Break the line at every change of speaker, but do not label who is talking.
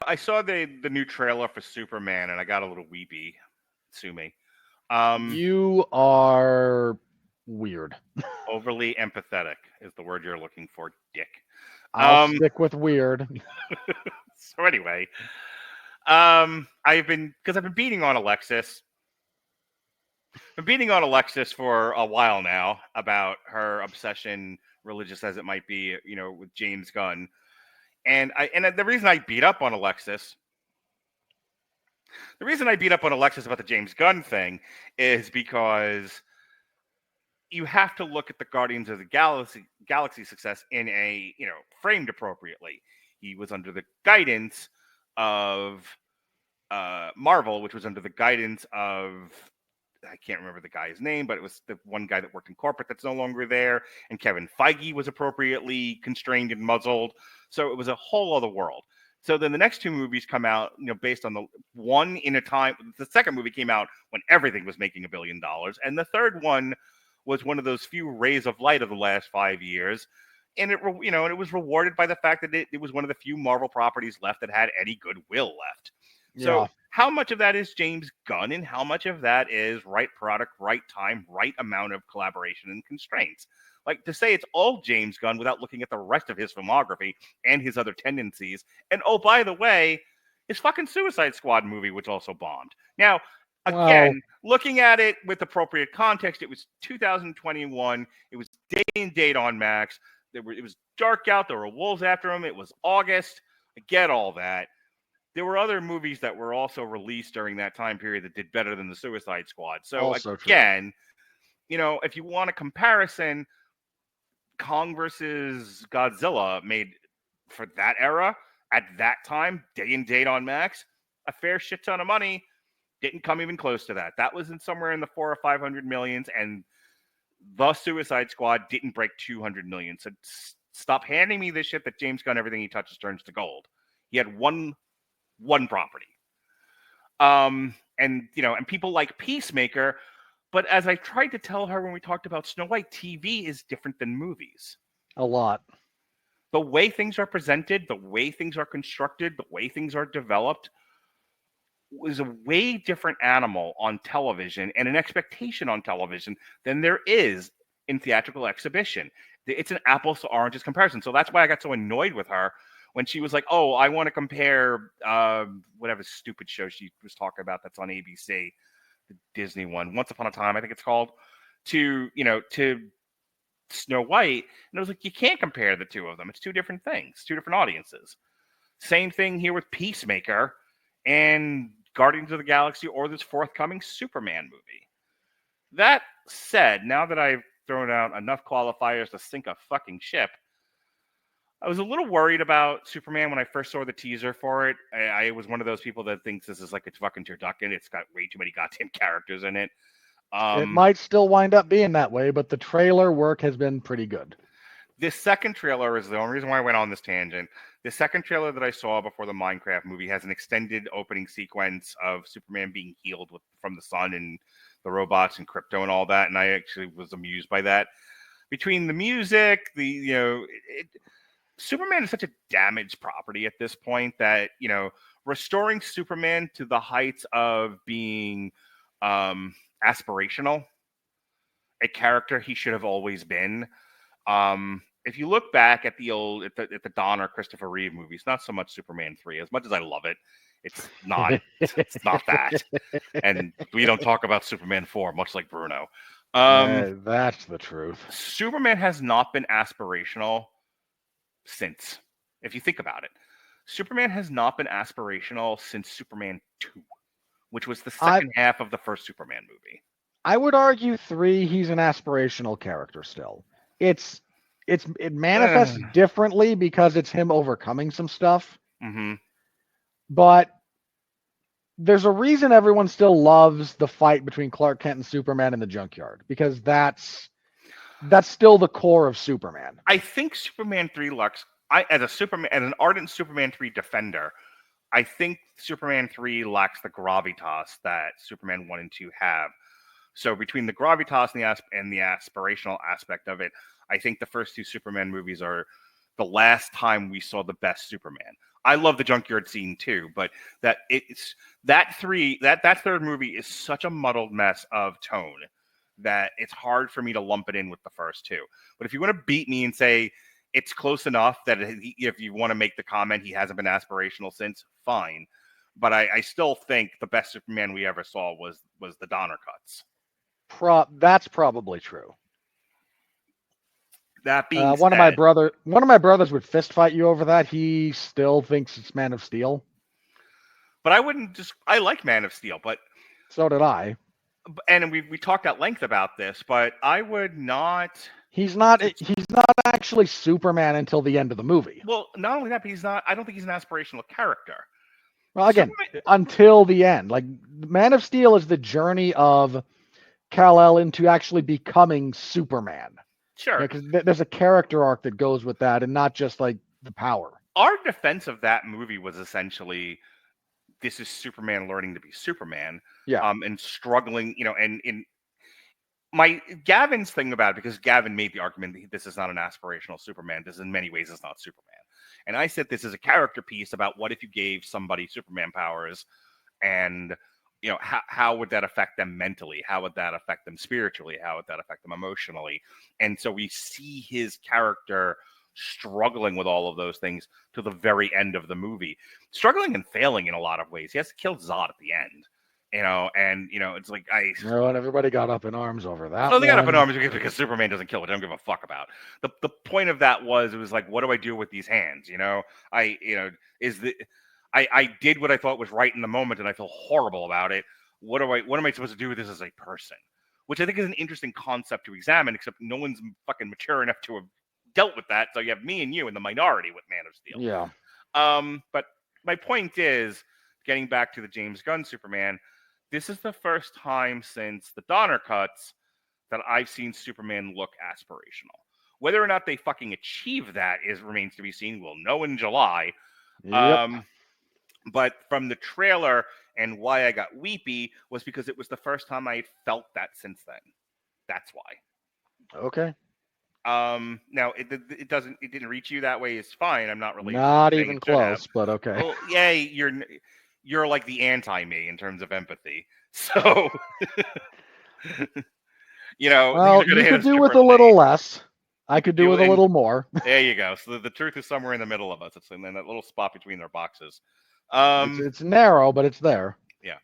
I saw the new trailer for Superman, and I got a little weepy. Sue me.
You are weird.
Overly empathetic is the word you're looking for, dick.
I'll stick with weird.
So anyway, I've been beating on Alexis. Been beating on Alexis for a while now about her obsession, religious as it might be, with James Gunn. And the reason I beat up on Alexis, about the James Gunn thing is because you have to look at the Guardians of the Galaxy success in a, framed appropriately. He was under the guidance of Marvel, which was under the guidance of, I can't remember the guy's name, but it was the one guy that worked in corporate that's no longer there. And Kevin Feige was appropriately constrained and muzzled. So it was a whole other world. So then the next two movies come out, based on the one in a time. The second movie came out when everything was making $1 billion. And the third one was one of those few rays of light of the last 5 years. And it was rewarded by the fact that it was one of the few Marvel properties left that had any goodwill left. So how much of that is James Gunn and how much of that is right product, right time, right amount of collaboration and constraints? Like, to say it's all James Gunn without looking at the rest of his filmography and his other tendencies. And, oh, by the way, his fucking Suicide Squad movie, which also bombed. Now, again, looking at it with appropriate context, it was 2021. It was day and date on Max. It was dark out. There were wolves after him. It was August. I get all that. There were other movies that were also released during that time period that did better than the Suicide Squad. So
Also
again, if you want a comparison, Kong versus Godzilla made for that era at that time, day and date on Max, a fair shit ton of money. Didn't come even close to that. That was somewhere in the 400 or 500 millions, and the Suicide Squad didn't break 200 million. So stop handing me this shit that James Gunn, everything he touches turns to gold. He had one property. And people like Peacemaker, but as I tried to tell her when we talked about Snow White, TV is different than movies.
A lot.
The way things are presented, the way things are constructed, the way things are developed is a way different animal on television and an expectation on television than there is in theatrical exhibition. It's an apples to oranges comparison. So that's why I got so annoyed with her when she was like, oh, I want to compare whatever stupid show she was talking about that's on ABC, the Disney one, Once Upon a Time, I think it's called, to Snow White. And I was like, you can't compare the two of them. It's two different things, two different audiences. Same thing here with Peacemaker and Guardians of the Galaxy or this forthcoming Superman movie. That said, now that I've thrown out enough qualifiers to sink a fucking ship, I was a little worried about Superman when I first saw the teaser for it. I was one of those people that thinks this is like a fucking turducken. It's got way too many goddamn characters in it.
It might still wind up being that way, but the trailer work has been pretty good.
This second trailer is the only reason why I went on this tangent. The second trailer that I saw before the Minecraft movie has an extended opening sequence of Superman being healed from the sun and the robots and crypto and all that, and I actually was amused by that. Between the music, Superman is such a damaged property at this point that, restoring Superman to the heights of being aspirational, a character he should have always been. If you look back at the Donner Christopher Reeve movies, not so much Superman 3, as much as I love it, it's not that. And we don't talk about Superman 4, much like Bruno.
That's the truth.
Superman has not been aspirational since, if you think about it. Superman has not been aspirational since Superman 2, which was the second half of the first Superman movie.
I would argue 3, he's an aspirational character still. It manifests differently because it's him overcoming some stuff.
Mm-hmm.
But there's a reason everyone still loves the fight between Clark Kent and Superman in the junkyard, because that's still the core of Superman.
I think Superman 3 lacks, as an ardent Superman 3 defender, I think Superman 3 lacks the gravitas that Superman 1 and 2 have. So between the gravitas and the aspirational aspect of it, I think the first two Superman movies are the last time we saw the best Superman. I love the junkyard scene too, but that third movie is such a muddled mess of tone that it's hard for me to lump it in with the first two. But if you want to beat me and say it's close enough that if you want to make the comment he hasn't been aspirational since, fine. But I still think the best Superman we ever saw was the Donner cuts.
That's probably true.
That being
one
said,
of my brothers would fist fight you over that. He still thinks it's Man of Steel.
but I like Man of Steel, but
so did I.
And we talked at length about this, but I would not.
He's not actually Superman until the end of the movie.
Well, not only that, but he's not. I don't think he's an aspirational character.
Well, again, until the end. Like, Man of Steel is the journey of Kal-El into actually becoming Superman.
Sure.
Because there's a character arc that goes with that, and not just like the power.
Our defense of that movie was essentially, this is Superman learning to be Superman.
Yeah.
And struggling, and in Gavin's thing about it, because Gavin made the argument that this is not an aspirational Superman. This in many ways is not Superman. And I said this is a character piece about what if you gave somebody Superman powers, and how would that affect them mentally? How would that affect them spiritually? How would that affect them emotionally? And so we see his character struggling with all of those things to the very end of the movie, struggling and failing in a lot of ways. He has to kill Zod at the end. And it's like
and everybody got up in arms over that.
Oh, they got up in arms because Superman doesn't kill it. I don't give a fuck about. The point of that was, it was like, what do I do with these hands? I did what I thought was right in the moment, and I feel horrible about it. What am I supposed to do with this as a person? Which I think is an interesting concept to examine, except no one's fucking mature enough to have dealt with that. So you have me and you in the minority with Man of Steel.
Yeah.
But my point is, getting back to the James Gunn Superman, this is the first time since the Donner cuts that I've seen Superman look aspirational. Whether or not they fucking achieve that remains to be seen. We'll know in July.
Yep.
But from the trailer, and why I got weepy was because it was the first time I had felt that since then. That's why.
Okay.
Now it didn't reach you that way. It's fine. I'm not really
not even close, but okay.
Well, yay, you're like the anti-me in terms of empathy. So,
well, you could do with a little less. I could do with a little more.
There you go. So the truth is somewhere in the middle of us. It's in that little spot between their boxes.
It's narrow, but it's there.
Yeah.